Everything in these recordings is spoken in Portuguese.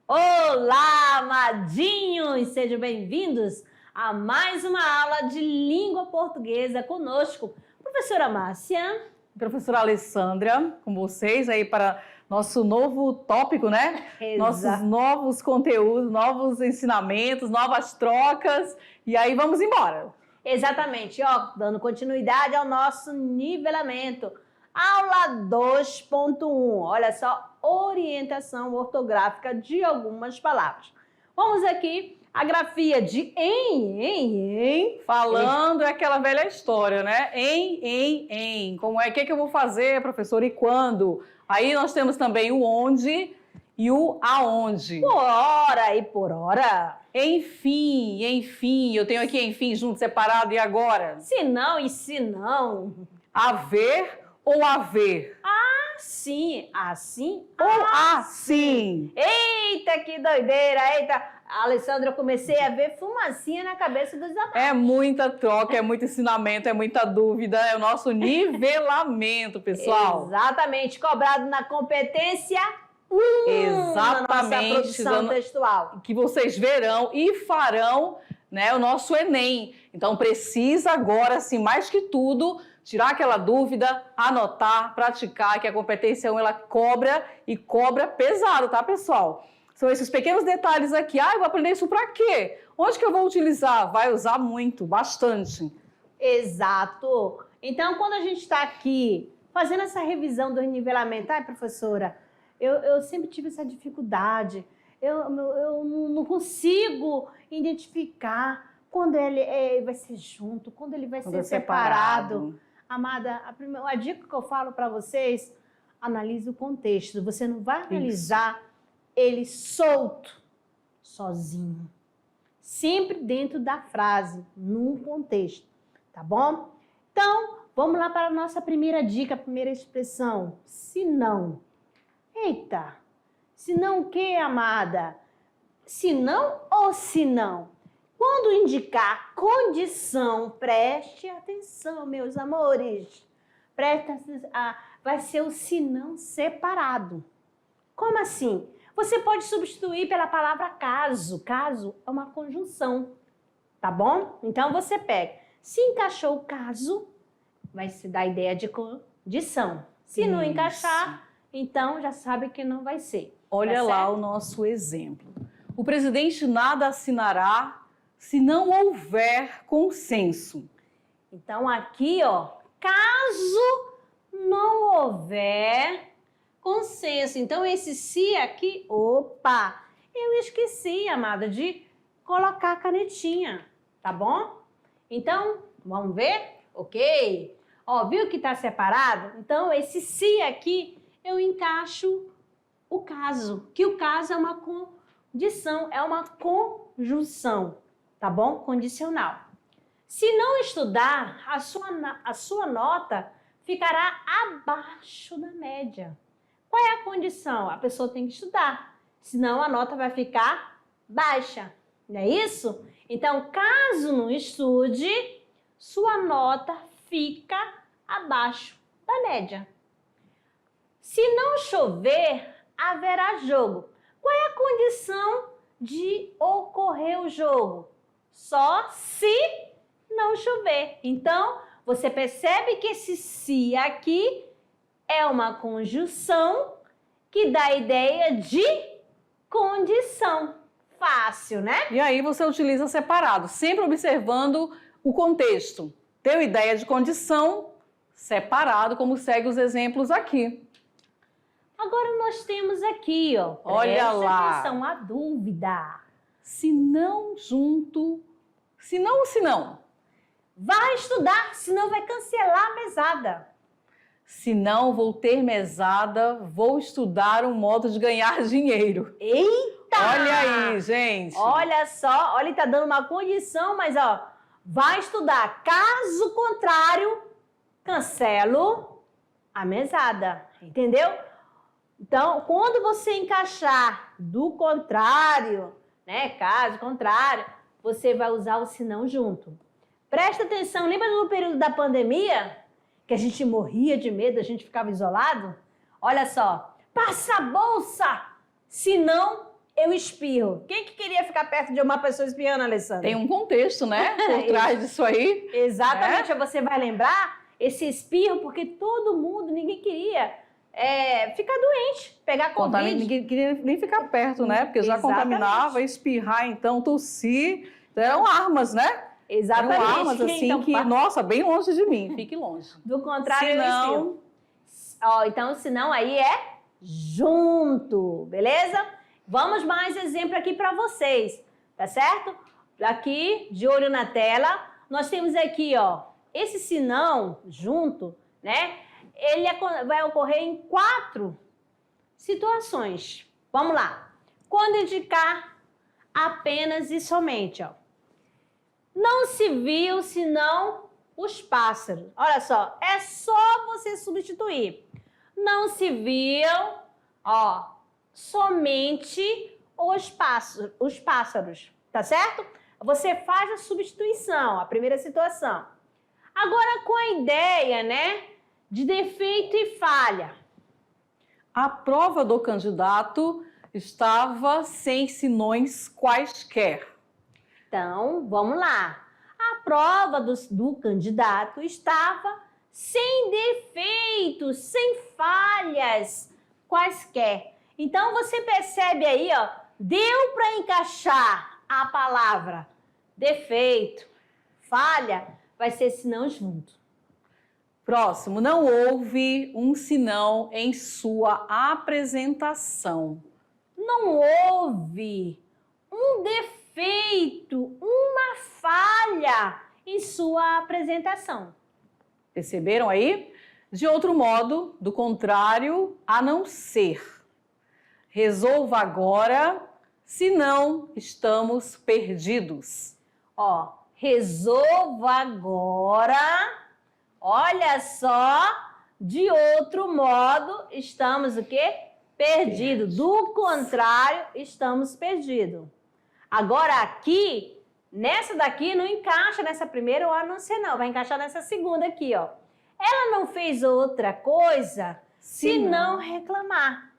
Olá, amadinhos! Sejam bem-vindos a mais uma aula de língua portuguesa conosco, professora Márcia. Professora Alessandra, com vocês aí para nosso novo tópico, né? Exato. Nossos novos conteúdos, novos ensinamentos, novas trocas. E aí vamos embora. Exatamente, ó, dando continuidade ao nosso nivelamento. Aula 2.1, olha só, orientação ortográfica de algumas palavras. Vamos aqui, a grafia de em. Falando é aquela velha história, né? Em. Como é? O que eu vou fazer, professor? E quando? Aí nós temos também o onde e o aonde. Por hora e por hora. Enfim. Eu tenho aqui enfim junto, separado, e agora? Se não e se não. Haver ou haver? Assim ou assim? Eita, que doideira, eita. Alessandra, eu comecei a ver fumacinha na cabeça dos alunos. É muita troca, é muito ensinamento, é muita dúvida, é o nosso nivelamento, pessoal. Exatamente, cobrado na competência 1, exatamente, na nossa produção textual. Que vocês verão e farão, né, o nosso Enem. Então precisa agora, assim, mais que tudo, tirar aquela dúvida, anotar, praticar, que a competência 1 ela cobra e cobra pesado, tá, pessoal? São esses pequenos detalhes aqui. Eu vou aprender isso para quê? Onde que eu vou utilizar? Vai usar muito, bastante. Exato. Então, quando a gente está aqui fazendo essa revisão do nivelamento, professora, eu sempre tive essa dificuldade. Eu não consigo identificar quando ele vai ser junto, quando ele vai ser separado. Amada, a dica que eu falo para vocês, analise o contexto. Você não vai analisar ele solto, sozinho. Sempre dentro da frase, num contexto, tá bom? Então, vamos lá para a nossa primeira dica, a primeira expressão. Se não. Eita, se não o quê, amada? Se não ou se não? Quando indicar condição, preste atenção, meus amores. Vai ser o se não separado. Como assim? Você pode substituir pela palavra caso. Caso é uma conjunção, tá bom? Então você pega. Se encaixou o caso, vai se dar a ideia de condição. Se não encaixar, então já sabe que não vai ser. Olha lá o nosso exemplo. O presidente nada assinará se não houver consenso. Então aqui, ó, caso não houver consenso. Então, esse se aqui, opa, eu esqueci, amada, de colocar a canetinha, tá bom? Então, vamos ver? Ok. Ó, viu que tá separado? Então, esse se aqui, eu encaixo o caso, que o caso é uma condição, é uma conjunção, tá bom? Condicional. Se não estudar, a sua nota ficará abaixo da média. Qual é a condição? A pessoa tem que estudar, senão a nota vai ficar baixa, não é isso? Então, caso não estude, sua nota fica abaixo da média. Se não chover, haverá jogo. Qual é a condição de ocorrer o jogo? Só se não chover. Então, você percebe que esse se aqui é uma conjunção que dá a ideia de condição. Fácil, né? E aí você utiliza separado, sempre observando o contexto. Deu ideia de condição, separado, como segue os exemplos aqui. Agora nós temos aqui, ó. Olha lá. Atenção, a dúvida. Se não junto, se não ou se não? Vai estudar, senão vai cancelar a mesada. Se não vou ter mesada, vou estudar um modo de ganhar dinheiro. Eita! Olha aí, gente. Olha só, olha, tá dando uma condição, mas ó, vai estudar. Caso contrário, cancelo a mesada, entendeu? Então, quando você encaixar do contrário, né, caso contrário, você vai usar o se não junto. Presta atenção, lembra no período da pandemia? Que a gente morria de medo, a gente ficava isolado? Olha só, passa a bolsa, senão eu espirro. Quem que queria ficar perto de uma pessoa espirrando, Alessandra? Tem um contexto, né? Por trás disso aí. Exatamente, você vai lembrar esse espirro, porque todo mundo, ninguém queria ficar doente, pegar Covid. Ninguém queria nem ficar perto, né? Porque já Exatamente. contaminava, espirrar, então, tossir. Então, eram armas, né? Exatamente. Eram armas, assim, então, que, nossa, bem longe de mim. Fique longe. do contrário, eu Senão- espirro. Ó, então, senão aí é junto, beleza? Vamos mais exemplo aqui para vocês, tá certo? Aqui, de olho na tela, nós temos aqui, ó, esse senão junto, né? Ele vai ocorrer em 4 situações. Vamos lá. Quando indicar apenas e somente, ó. Não se viu senão os pássaros. Olha só, é só você substituir. Não se viam, ó, somente os pássaros, tá certo? Você faz a substituição, a primeira situação. Agora, com a ideia, né, de defeito e falha. A prova do candidato estava sem sinões quaisquer. Então, vamos lá. A prova do candidato estava sem defeitos, sem falhas quaisquer. Então, você percebe aí, ó, deu para encaixar a palavra defeito, falha, vai ser senão junto. Próximo, não houve um senão em sua apresentação. Não houve um defeito, uma falha em sua apresentação. Perceberam aí? De outro modo, do contrário, a não ser. Resolva agora, senão estamos perdidos. Ó, resolva agora. Olha só, de outro modo, estamos o quê? Perdidos. Do contrário, estamos perdidos. Agora aqui, nessa daqui não encaixa nessa primeira ou a não ser não, vai encaixar nessa segunda aqui, ó. Ela não fez outra coisa senão reclamar.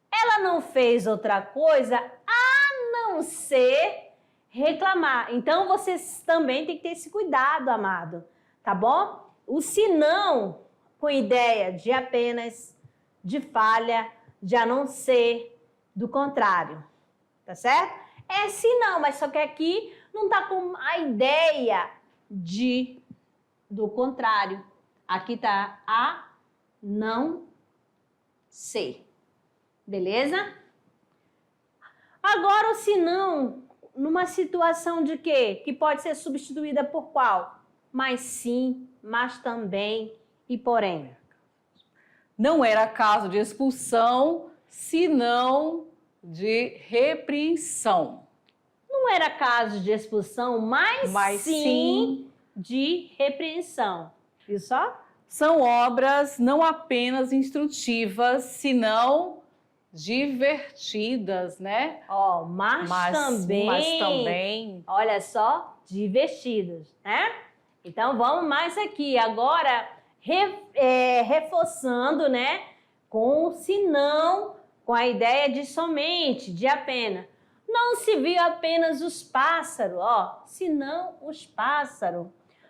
Ela não fez outra coisa a não ser reclamar. Então, vocês também têm que ter esse cuidado, amado, tá bom? O senão, com ideia de apenas, de falha, de a não ser, do contrário, tá certo? É senão, mas só que aqui não tá com a ideia do contrário. Aqui tá a não ser, beleza? Agora o senão, numa situação de quê? Que pode ser substituída por qual? Mas sim, mas também e porém. Não era caso de expulsão, senão de repreensão. Não era caso de expulsão, mas sim de repreensão. Viu só? São obras não apenas instrutivas, senão divertidas, né? Ó, mas também, olha só, divertidos, né? Então, vamos mais aqui. Agora, reforçando, né? Com o senão, com a ideia de somente, de apenas. Não se viu apenas os pássaros, ó, senão os pássaros.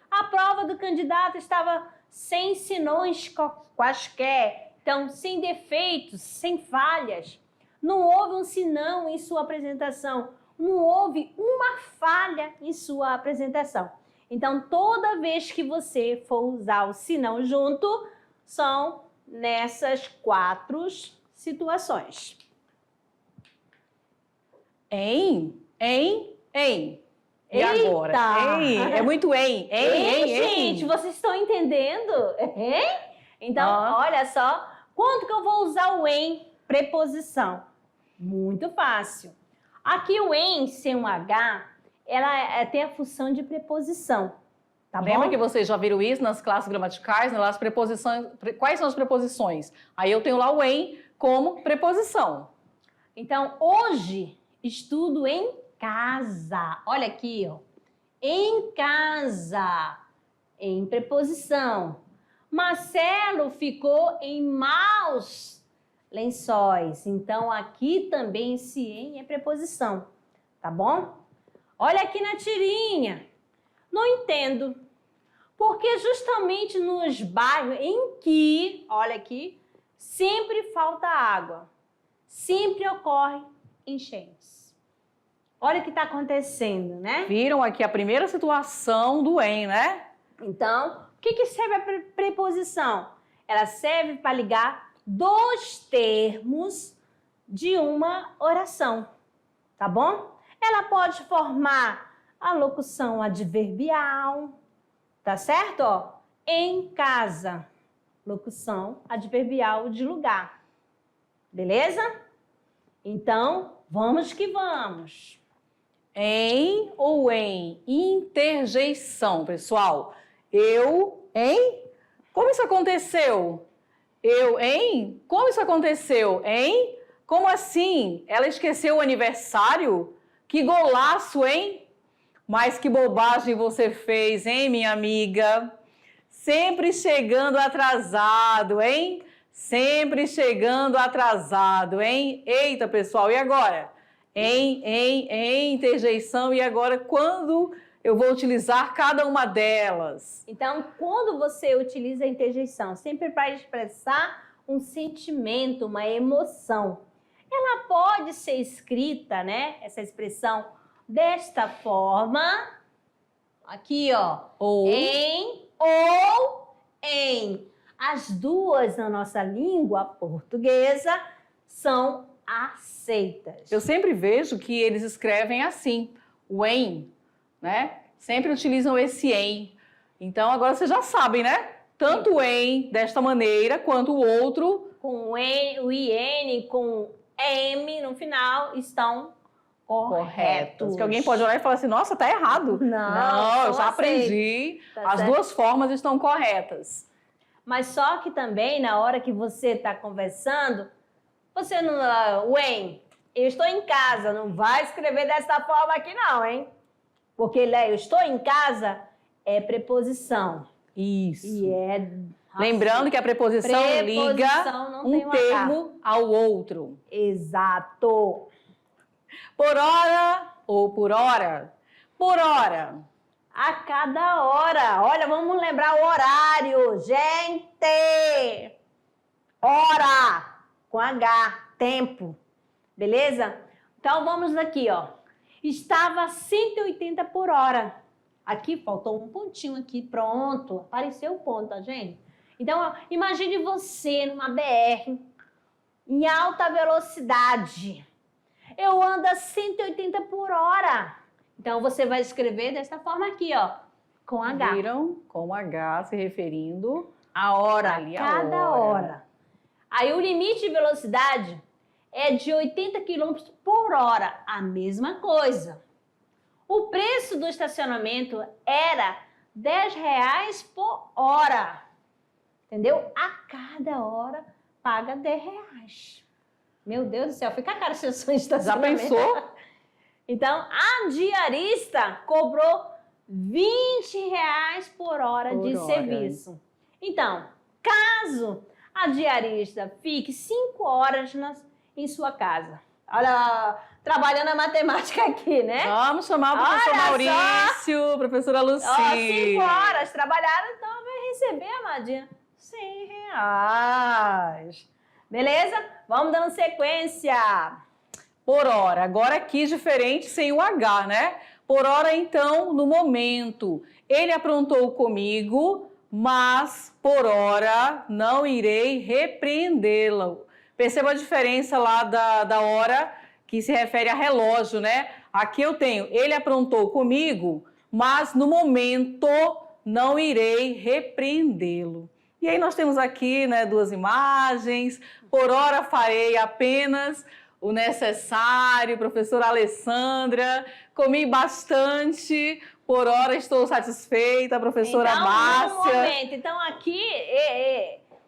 A prova do candidato estava sem sinões quaisquer, então, sem defeitos, sem falhas. Não houve um senão em sua apresentação. Não houve uma falha em sua apresentação. Então, toda vez que você for usar o senão junto, são nessas 4 situações. Em. E Eita! agora? É muito em. Gente, vocês estão entendendo? Hein? Então, olha só. Quando que eu vou usar o em preposição? Muito fácil. Aqui o em, sem um H, ela tem a função de preposição. Tá bom? Lembra que vocês já viram isso nas classes gramaticais, nas preposições? Quais são as preposições? Aí eu tenho lá o em como preposição. Então, hoje, estudo em casa. Olha aqui, ó. em casa, em preposição. Marcelo ficou em maus lençóis. Então, aqui também esse em é preposição, tá bom? Olha aqui na tirinha. Não entendo. Porque justamente nos bairros em que, olha aqui, sempre falta água, sempre ocorre enchentes. Olha o que está acontecendo, né? Viram aqui a primeira situação do em, né? Então, o que serve a preposição? Ela serve para ligar dois termos de uma oração, tá bom? Ela pode formar a locução adverbial, tá certo? Ó, em casa, locução adverbial de lugar, beleza? Então, vamos que vamos. Em ou em interjeição, pessoal. Eu, em? Como isso aconteceu? Eu, em? Como isso aconteceu? Em? Como assim? Ela esqueceu o aniversário? Que golaço, hein? Mas que bobagem você fez, hein, minha amiga? Sempre chegando atrasado, hein? Sempre chegando atrasado, hein? Eita, pessoal, e agora? Em interjeição, e agora quando eu vou utilizar cada uma delas? Então, quando você utiliza a interjeição, sempre para expressar um sentimento, uma emoção, ela pode ser escrita, né? Essa expressão desta forma, aqui, ó, Ou em ou em. As duas na nossa língua portuguesa são aceitas. eu sempre vejo que eles escrevem assim, o em, né? Sempre utilizam esse em. Então agora vocês já sabem, né? Tanto o em desta maneira quanto o outro Com o IN, com M no final, estão corretos. Que alguém pode olhar e falar assim, nossa, tá errado. Não, eu já aprendi. Tá As certo? duas formas estão corretas. Mas só que também, na hora que você está conversando, você não... Ué, eu estou em casa, não vai escrever dessa forma aqui não, hein? Porque eu estou em casa é preposição. Isso. E é... Lembrando que a preposição liga não um tem termo ao outro. Exato. Por hora ou por hora? Por hora. A cada hora. Olha, vamos lembrar o horário. Gente! Hora! Com H. Tempo. Beleza? Então, vamos aqui, ó. Estava 180 por hora. Aqui faltou um pontinho aqui. Pronto. Apareceu o ponto, tá, gente? Então, ó, imagine você numa BR em alta velocidade. Eu ando a 180 por hora. Então, você vai escrever dessa forma aqui, ó, com H. Viram? Com H se referindo A hora, ali a cada hora. Aí, o limite de velocidade é de 80 km por hora. A mesma coisa. O preço do estacionamento era R$10 por hora. Entendeu? A cada hora paga R$10. Meu Deus do céu, fica caro esse Já estacionamento. pensou? Então, a diarista cobrou R$20 por hora de serviço. Então, caso a diarista fique 5 horas em sua casa. Olha, trabalhando a matemática aqui, né? Vamos chamar o professor Olha Maurício, professora Luci. Ó, 5 horas trabalhadas, então vai receber, amadinha, R$100. Beleza? Vamos dando sequência. Por hora. Agora aqui diferente, sem o H, né? Por hora, então, no momento. Ele aprontou comigo, mas por hora não irei repreendê-lo. Perceba a diferença lá da hora que se refere a relógio, né? Aqui eu tenho, ele aprontou comigo, mas no momento não irei repreendê-lo. E aí nós temos aqui, né, duas imagens. Por hora farei apenas o necessário, professora Alessandra. Comi bastante, por hora estou satisfeita, professora Então, Márcia. no momento, então aqui,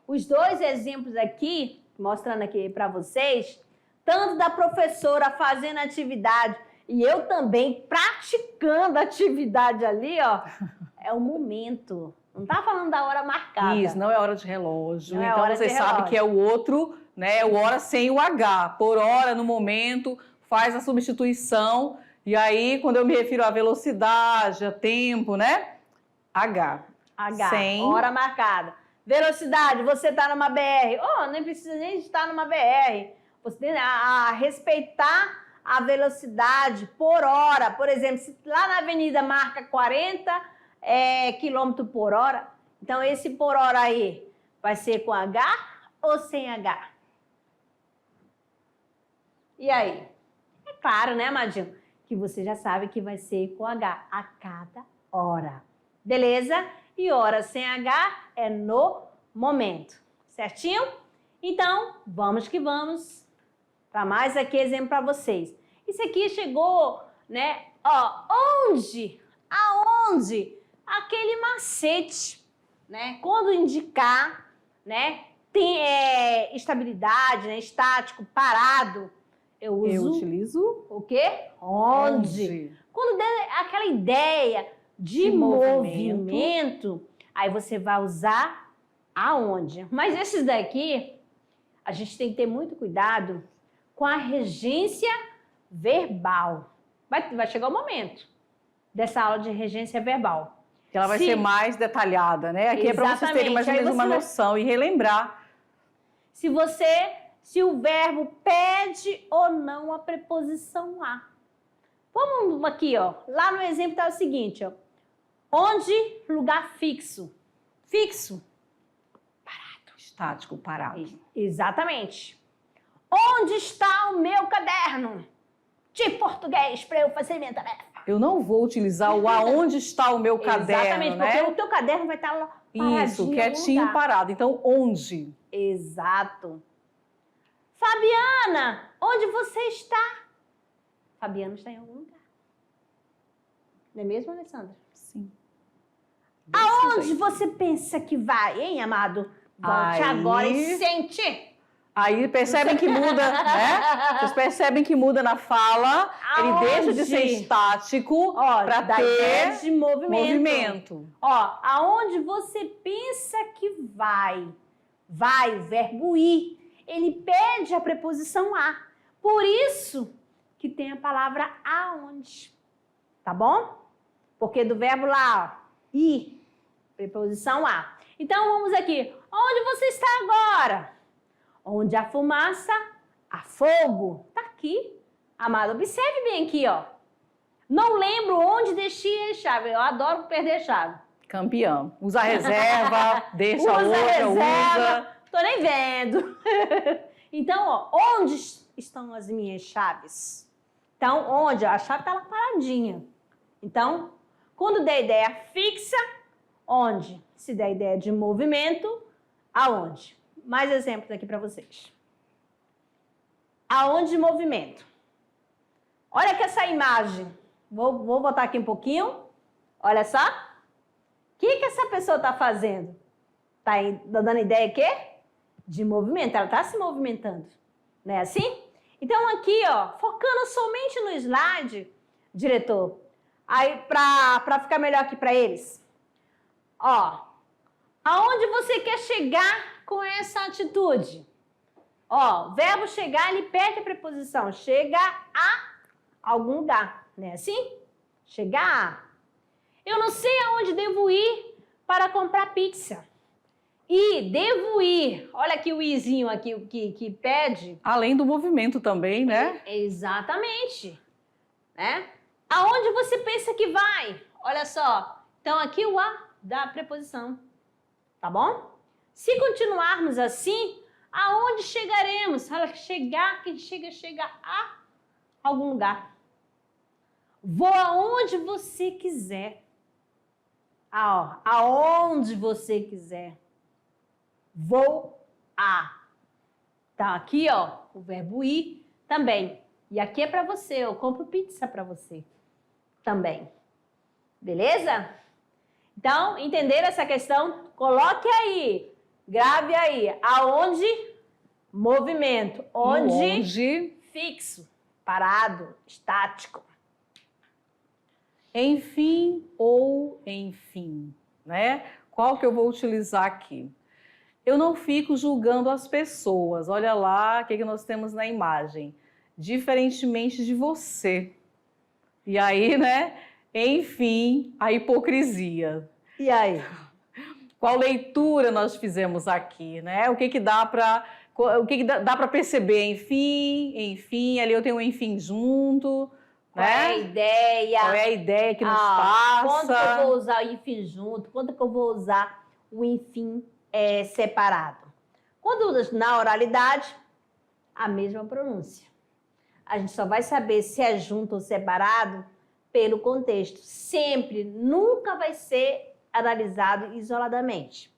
os dois exemplos aqui, mostrando aqui para vocês, tanto da professora fazendo atividade E eu também praticando a atividade ali, ó, é o momento. Não tá falando da hora marcada. Isso, não é hora de relógio. Não é Então hora você de sabe relógio. que é o outro, né? O hora sem o H. Por hora, no momento, faz a substituição. E aí, quando eu me refiro à velocidade, a tempo, né? H. H, Sem. hora marcada. Velocidade, você tá numa BR. Oh, nem precisa nem estar numa BR. Você tem a respeitar a velocidade por hora. Por exemplo, se lá na avenida marca 40 quilômetros por hora, então esse por hora aí vai ser com H ou sem H? E aí? É claro, né, Amadinho? Que você já sabe que vai ser com H a cada hora. Beleza? E hora sem H é no momento. Certinho? Então, vamos que vamos. Para mais aqui exemplo para vocês. Isso aqui chegou, né? Ó, onde? Aonde? Aquele macete, né? Quando indicar, né? Tem estabilidade, né? Estático, parado. Eu utilizo o quê? Onde? Quando der aquela ideia de movimento, aí você vai usar aonde. Mas esses daqui, a gente tem que ter muito cuidado com a regência verbal. Vai chegar o momento dessa aula de regência verbal. Que ela vai ser mais detalhada, né? Aqui é para vocês terem mais ou menos uma noção e relembrar. Se o verbo pede ou não a preposição a. Vamos aqui, ó. Lá no exemplo tá o seguinte, ó. Onde? Lugar fixo. Fixo. Parado. Estático, parado. Exatamente. Onde está o meu caderno de português para eu fazer minha tarefa? Eu não vou utilizar o aonde está o meu caderno, exatamente, né? porque o teu caderno vai estar lá paradinho. Isso, quietinho, parado. Então, onde? Exato. Fabiana, onde você está? Fabiana está em algum lugar. Não é mesmo, Alessandra? Sim. Aonde você pensa que vai, hein, amado? Volte agora e sente. Aí percebem que muda, né? Vocês percebem que muda na fala. Aonde? Ele deixa de ser estático para ter de movimento. Ó, aonde você pensa que vai? Vai, o verbo ir. Ele pede a preposição a. Por isso que tem a palavra aonde. Tá bom? Porque do verbo lá, ó, ir, preposição a. Então vamos aqui. Onde você está agora? Onde há fumaça, há fogo. Tá aqui. Amado, observe bem aqui, ó. Não lembro onde deixei a chave. Eu adoro perder a chave. Campeão. Usa a reserva, deixa a usa outra, reserva. usa. Tô nem vendo. Então, ó, onde estão as minhas chaves? Então, onde? A chave tá lá paradinha. Então, quando der ideia fixa, onde? Se der ideia de movimento, aonde? Mais exemplos aqui para vocês. Aonde movimento? Olha aqui essa imagem. Vou botar aqui um pouquinho. Olha só. O que essa pessoa está fazendo? Está dando ideia quê? De movimento. Ela está se movimentando. Não é assim? Então aqui, ó, focando somente no slide, diretor, aí para ficar melhor aqui para eles. Ó, aonde você quer chegar com essa atitude? Ó, verbo chegar, ele perde a preposição. Chega a algum lugar, não é assim? Chegar a. Eu não sei aonde devo ir para comprar pizza. E devo ir. Olha aqui o izinho aqui que pede. Além do movimento também, né? Exatamente. Né? Aonde você pensa que vai? Olha só. Então aqui o a da preposição. Tá bom? Se continuarmos assim, aonde chegaremos? Olha, chegar, quem chega a algum lugar. Vou aonde você quiser. Ah, ó, aonde você quiser. Vou a. Tá aqui, ó, o verbo ir também. E aqui é para você, eu compro pizza para você também. Beleza? Então, entenderam essa questão? Coloque aí, grave aí. Aonde? Movimento. Onde? Onde? Fixo, parado, estático. Enfim ou enfim, né? Qual que eu vou utilizar aqui? Eu não fico julgando as pessoas. Olha lá o que nós temos na imagem. Diferentemente de você. E aí, né? Enfim, a hipocrisia. E aí? Qual leitura nós fizemos aqui, né? O que dá para perceber? Enfim, ali eu tenho um enfim junto, Qual né? é a ideia? Qual é a ideia que nos passa? Quando que eu vou usar o enfim junto? Quando que eu vou usar o enfim separado? Quando usa na oralidade, a mesma pronúncia. A gente só vai saber se é junto ou separado pelo contexto. Sempre, nunca vai ser analisado isoladamente.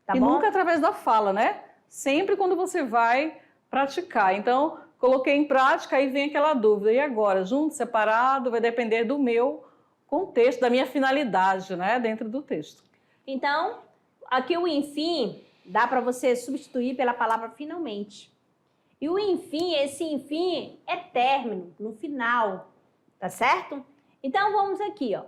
Tá e bom? nunca através da fala, né? Sempre quando você vai praticar. Então, coloquei em prática, aí vem aquela dúvida. E agora, junto, separado, vai depender do meu contexto, da minha finalidade, né? Dentro do texto. Então, aqui o enfim, dá para você substituir pela palavra finalmente. E o enfim, esse enfim é término, no final, tá certo? Então, vamos aqui, ó.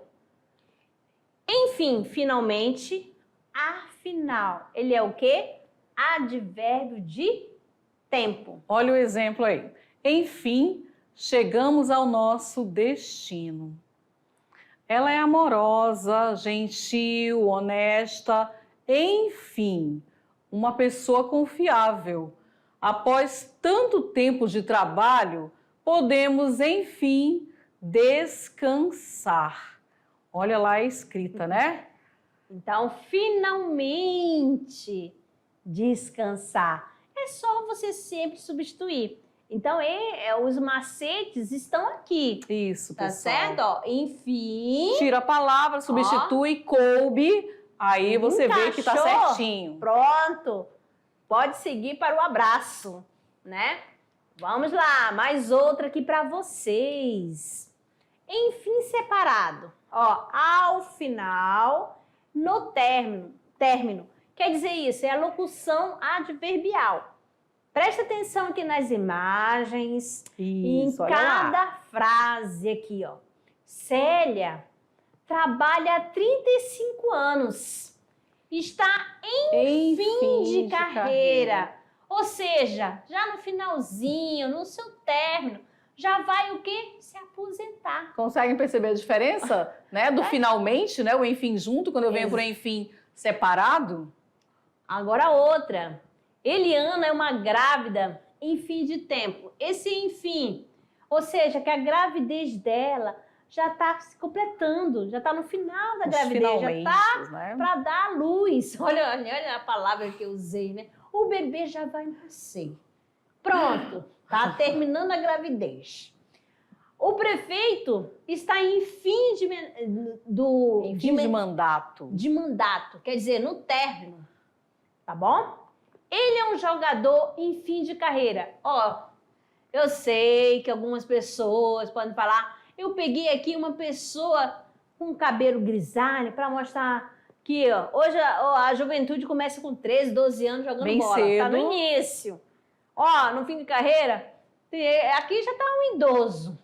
Enfim, finalmente, afinal. Ele é o quê? Advérbio de tempo. Olha o exemplo aí. Enfim, chegamos ao nosso destino. Ela é amorosa, gentil, honesta, enfim, uma pessoa confiável. Após tanto tempo de trabalho, podemos, enfim, descansar. Olha lá a escrita, né? Então, finalmente, descansar. É só você sempre substituir. Então, os macetes estão aqui. Isso, Tá pessoal. certo? Ó, enfim. Tira a palavra, substitui, coube, aí você vê que tá Encaixou. certinho. Pronto. Pode seguir para o abraço, né? Vamos lá, mais outra aqui para vocês. Enfim, separado. Ó, ao final, no término. Quer dizer isso, é a locução adverbial. Presta atenção aqui nas imagens e em cada frase aqui, ó. Célia trabalha há 35 anos. Está em fim de carreira. Ou seja, já no finalzinho, no seu término, já vai o quê? Se aposentar. Conseguem perceber a diferença, né? Do finalmente, né? O enfim junto, quando eu venho por enfim separado. Agora outra. Eliana é uma grávida em fim de tempo. Esse enfim, ou seja, que a gravidez dela já está se completando, já está no final da gravidez, já está para dar à luz. Olha a palavra que eu usei, né? O bebê já vai nascer. Pronto, está terminando a gravidez. O prefeito está em fim de mandato. De mandato, quer dizer, no término, tá bom? Ele é um jogador em fim de carreira. Ó, eu sei que algumas pessoas podem falar, eu peguei aqui uma pessoa com cabelo grisalho para mostrar que ó, hoje a juventude começa com 13, 12 anos jogando bem bola. Cedo. Tá no início. Ó, no fim de carreira, aqui já tá um idoso.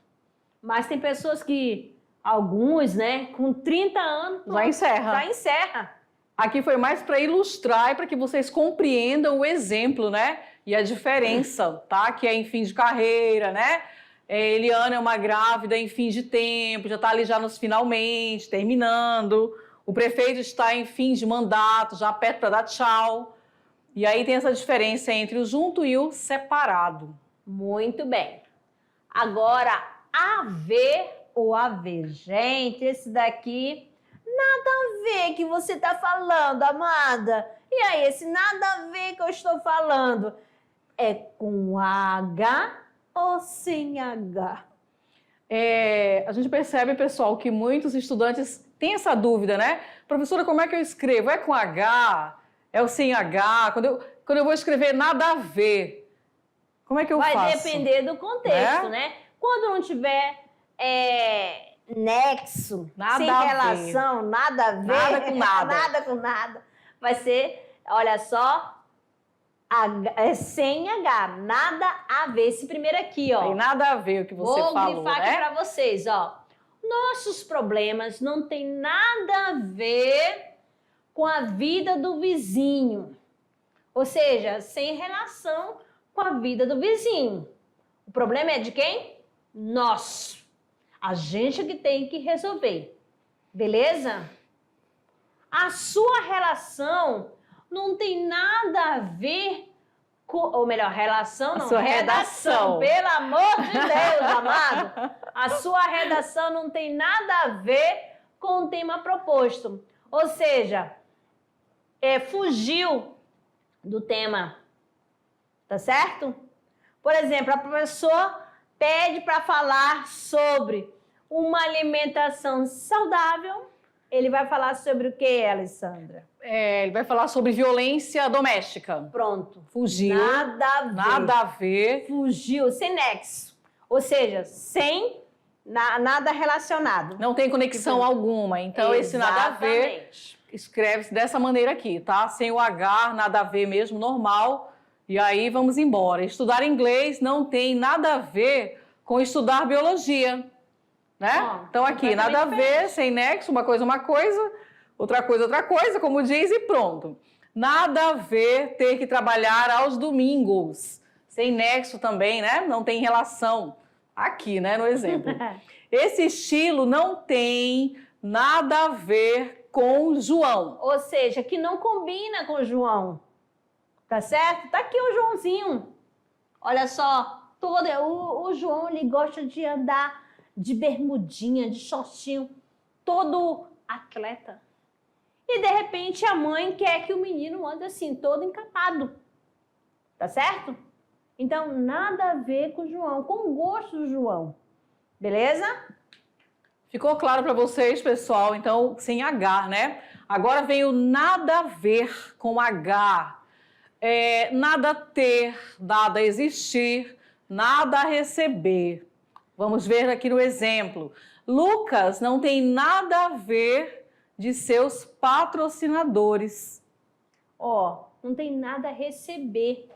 Mas tem pessoas que, alguns, né, com 30 anos, já encerra. Já encerra. Aqui foi mais para ilustrar e para que vocês compreendam o exemplo, né? E a diferença, tá? Que é em fim de carreira, né? Eliana é uma grávida em fim de tempo, já está ali já nos finalmente, terminando. O prefeito está em fim de mandato, já perto para dar tchau. E aí tem essa diferença entre o junto e o separado. Muito bem. Agora, haver ou haver. Gente, esse daqui, nada a ver que você está falando, Amanda. E aí, esse nada a ver que eu estou falando, é com H ou sem H? A gente percebe, pessoal, que muitos estudantes têm essa dúvida, né? Professora, como é que eu escrevo? É com H? É o sem H? Quando eu vou escrever nada a ver, como é que eu faço? Vai depender do contexto, né? Quando não tiver nexo, nada sem relação, nada a ver. Nada com nada. Nada com nada. Vai ser, olha só, sem H, nada a ver. Esse primeiro aqui, ó. Tem nada a ver o que você falou, né? Vou grifar aqui pra vocês, ó. nossos problemas não têm nada a ver com a vida do vizinho. Ou seja, sem relação com a vida do vizinho. O problema é de quem? Nosso. A gente que tem que resolver. Beleza? A sua relação não tem nada a ver com, ou melhor, relação não, sua redação. Pelo amor de Deus, amado. A sua redação não tem nada a ver com o tema proposto. Ou seja, fugiu do tema. Tá certo? Por exemplo, a professora pede para falar sobre uma alimentação saudável. Ele vai falar sobre o que, Alessandra? Ele vai falar sobre violência doméstica. Pronto. Fugiu. Nada a ver. Nada a ver. Fugiu, sem nexo. Ou seja, sem nada relacionado. Não tem conexão alguma. Então, esse nada a ver escreve-se dessa maneira aqui, tá? Sem o H, nada a ver mesmo, normal. E aí, vamos embora. Estudar inglês não tem nada a ver com estudar biologia. Né? Então aqui, nada a ver, sem nexo, uma coisa, outra coisa, como diz, e pronto. Nada a ver ter que trabalhar aos domingos. Sem nexo também, né? Não tem relação. Aqui, né, no exemplo. Esse estilo não tem nada a ver com João. Ou seja, que não combina com João. Tá certo? Tá aqui o Joãozinho. Olha só, o João, ele gosta de andar de bermudinha, de shortinho, todo atleta. E de repente a mãe quer que o menino ande assim, todo encapado. Tá certo? Então, nada a ver com o João, com o gosto do João. Beleza? Ficou claro para vocês, pessoal? Então, sem H, né? Agora vem o nada a ver com H. Nada ter, nada existir, nada a receber. Vamos ver aqui no exemplo. Lucas não tem nada a ver de seus patrocinadores. Não tem nada a receber.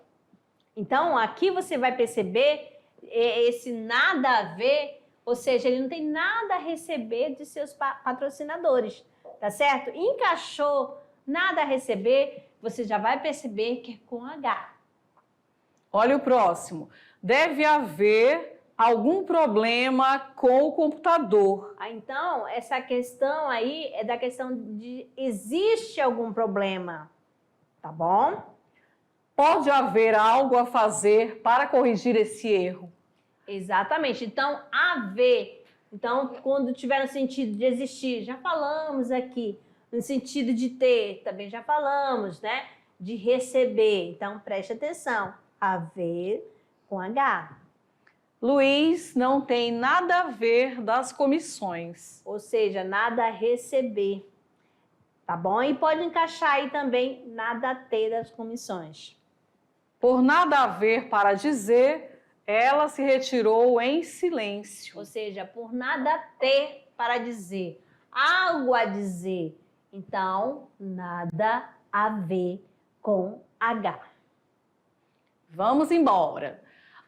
Então, aqui você vai perceber esse nada a ver, ou seja, ele não tem nada a receber de seus patrocinadores, tá certo? Encaixou nada a receber, você já vai perceber que é com H. Olha o próximo. Deve haver algum problema com o computador. Então, essa questão aí é da questão de existe algum problema, tá bom? Pode haver algo a fazer para corrigir esse erro. Exatamente. Então, haver. Então, quando tiver no sentido de existir, já falamos aqui. No sentido de ter, também já falamos, né? De receber. Então, preste atenção. Haver com H. Luiz não tem nada a ver das comissões. Ou seja, nada a receber. Tá bom? E pode encaixar aí também nada a ter das comissões. Por nada a ver para dizer, ela se retirou em silêncio. Ou seja, por nada ter para dizer. Algo a dizer. Então, nada a ver com H. Vamos embora.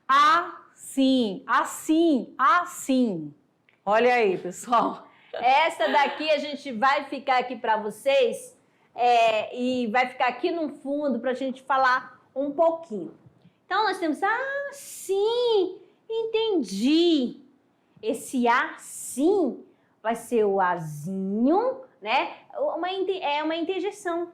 Assim, assim, assim. Olha aí, pessoal. Essa daqui a gente vai ficar aqui para vocês e vai ficar aqui no fundo para a gente falar um pouquinho. Então, nós temos sim, entendi. Esse assim vai ser o azinho, né? É uma interjeição,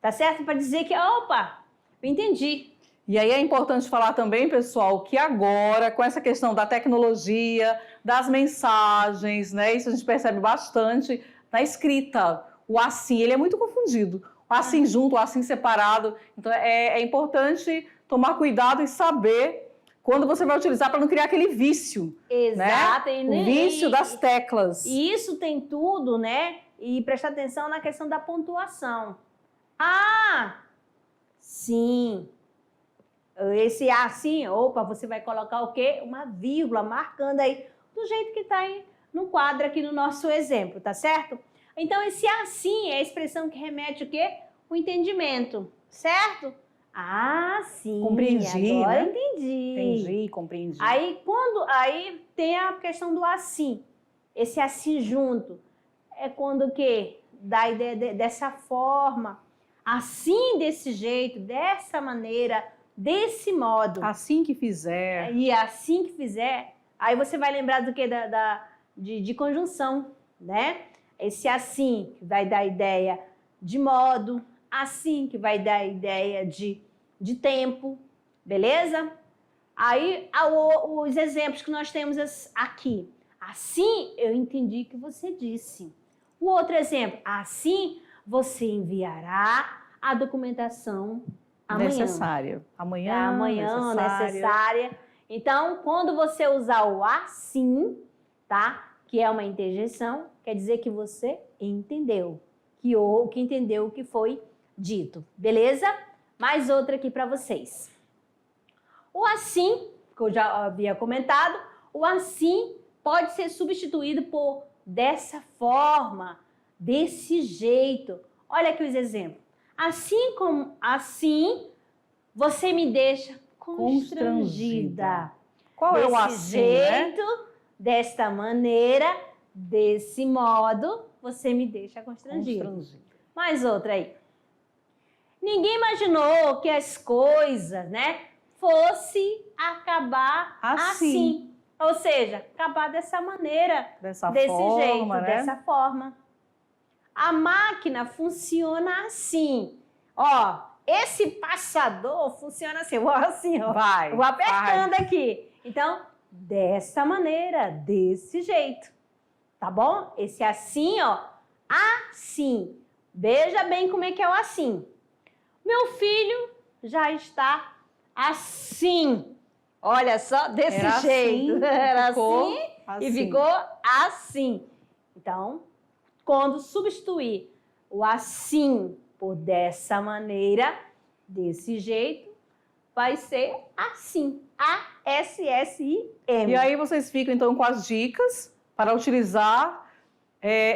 tá certo? Para dizer que, opa, eu entendi. E aí é importante falar também, pessoal, que agora, com essa questão da tecnologia, das mensagens, né? Isso a gente percebe bastante na escrita. O assim, ele é muito confundido. O assim junto, o assim separado. Então, é importante tomar cuidado e saber quando você vai utilizar para não criar aquele vício. Exato. Né? O vício das teclas. E isso tem tudo, né? E prestar atenção na questão da pontuação. Sim. Esse assim, opa, você vai colocar o quê? Uma vírgula, marcando aí, do jeito que está aí no quadro aqui no nosso exemplo, tá certo? Então, esse assim é a expressão que remete o quê? O entendimento, certo? Sim. Compreendi, agora né? entendi. Entendi, compreendi. Aí tem a questão do assim. Esse assim junto é quando o quê? Dá a ideia dessa forma, assim, desse jeito, dessa maneira, desse modo. Assim que fizer. E assim que fizer, aí você vai lembrar do que? De conjunção, né? Esse assim que vai dar a ideia de modo, assim que vai dar a ideia de tempo, beleza? Aí, os exemplos que nós temos aqui. Assim, eu entendi que você disse. O outro exemplo, assim, você enviará a documentação amanhã. Necessária. Amanhã, necessária. Então, quando você usar o assim, tá? Que é uma interjeição, quer dizer que você entendeu. Que entendeu o que foi dito. Beleza? Mais outra aqui para vocês. O assim, que eu já havia comentado, o assim pode ser substituído por dessa forma, desse jeito. Olha aqui os exemplos. Assim como assim, você me deixa constrangida. Qual é o assim, né? Desta maneira, desse modo, você me deixa constrangida. Mais outra aí. Ninguém imaginou que as coisas, né, fosse acabar assim. Ou seja, acabar dessa maneira, desse jeito, né? dessa forma. A máquina funciona assim. Ó, esse passador funciona assim. Vou assim, ó. Vou apertando aqui. Então, dessa maneira, desse jeito. Tá bom? Esse assim, ó. Assim. Veja bem como é que é o assim. Meu filho já está assim. Olha só, desse jeito. Assim, era assim e ficou assim. Então, quando substituir o assim por dessa maneira, desse jeito, vai ser assim. A-S-S-I-M. E aí vocês ficam, então, com as dicas para utilizar.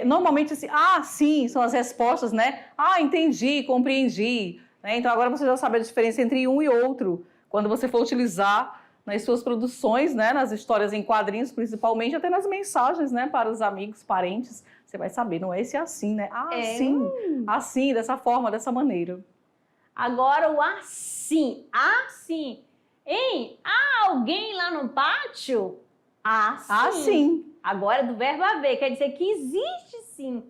Normalmente, assim, sim, são as respostas, né? Entendi, compreendi. Né? Então, agora você já sabe a diferença entre um e outro. Quando você for utilizar nas suas produções, né, nas histórias em quadrinhos, principalmente, até nas mensagens, né, para os amigos, parentes, você vai saber, não é esse assim, né? Assim, dessa forma, dessa maneira. Agora o assim, assim. Hein? Há alguém lá no pátio? Assim. Agora do verbo haver, quer dizer que existe sim,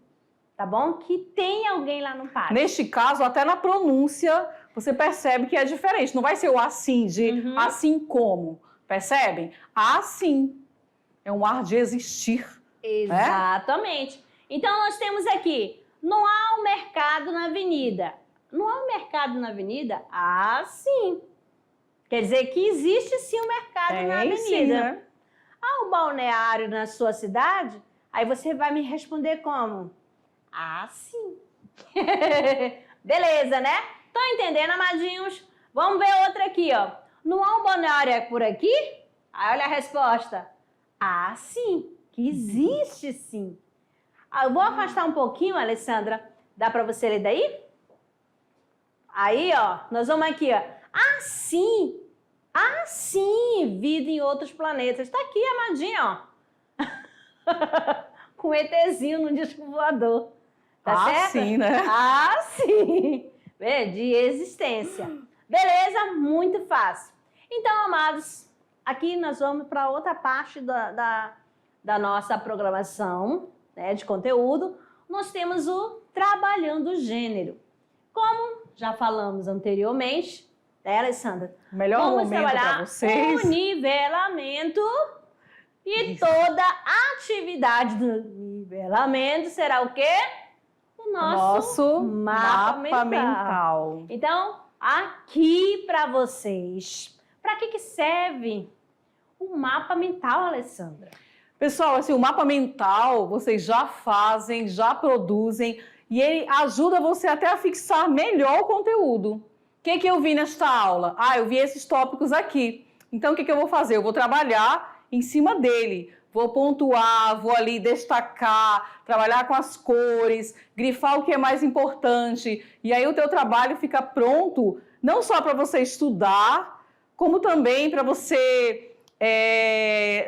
tá bom? Que tem alguém lá no pátio. Neste caso, até na pronúncia, você percebe que é diferente. Não vai ser o assim de assim como. Percebem? Assim. É um ar de existir. Exatamente. Então, nós temos aqui, não há um mercado na avenida. Não há um mercado na avenida? Sim. Quer dizer que existe sim um mercado na avenida. Sim, né? Há um balneário na sua cidade? Aí você vai me responder como? Sim. Beleza, né? Estão entendendo, amadinhos? Vamos ver outra aqui, ó. Não há um balneário por aqui? Aí olha a resposta. Sim. Que existe sim. Eu vou afastar um pouquinho, Alessandra. Dá para você ler daí? Aí, ó, nós vamos aqui, ó. Sim. Vida em outros planetas. Tá aqui, amadinho, ó. Com ETzinho no disco voador. Tá certo? Sim, né? Sim. De existência. Beleza? Muito fácil. Então, amados, aqui nós vamos para outra parte da nossa programação, né, de conteúdo. Nós temos o Trabalhando o Gênero. Como já falamos anteriormente, né, Alessandra? Melhor momento para vocês. O nivelamento e toda atividade do nivelamento será o quê? O nosso mapa mental. Então, aqui para vocês, para que serve o mapa mental, Alessandra? Pessoal, assim, o mapa mental vocês já fazem, já produzem e ele ajuda você até a fixar melhor o conteúdo. O que eu vi nesta aula? Eu vi esses tópicos aqui. Então, o que eu vou fazer? Eu vou trabalhar em cima dele. Vou pontuar, vou ali destacar, trabalhar com as cores, grifar o que é mais importante. E aí o teu trabalho fica pronto, não só para você estudar, como também para você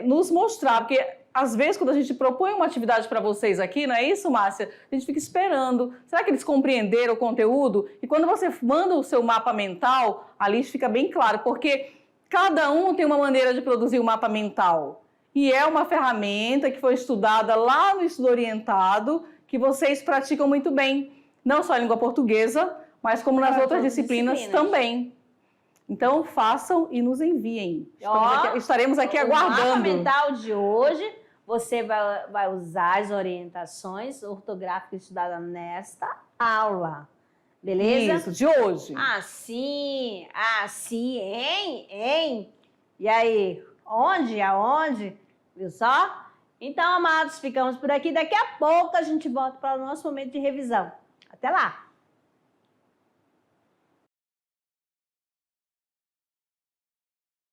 nos mostrar. Porque às vezes, quando a gente propõe uma atividade para vocês aqui, não é isso, Márcia? A gente fica esperando. Será que eles compreenderam o conteúdo? E quando você manda o seu mapa mental, ali fica bem claro, porque cada um tem uma maneira de produzir o mapa mental. E é uma ferramenta que foi estudada lá no Estudo Orientado, que vocês praticam muito bem. Não só a língua portuguesa, mas como nas outras disciplinas também. Então, façam e nos enviem. Estaremos aqui aguardando. O mapa mental de hoje, você vai usar as orientações ortográficas estudadas nesta aula. Beleza? Isso, de hoje. Assim, hein? E aí, onde, aonde? Viu só? Então, amados, ficamos por aqui. Daqui a pouco a gente volta para o nosso momento de revisão. Até lá!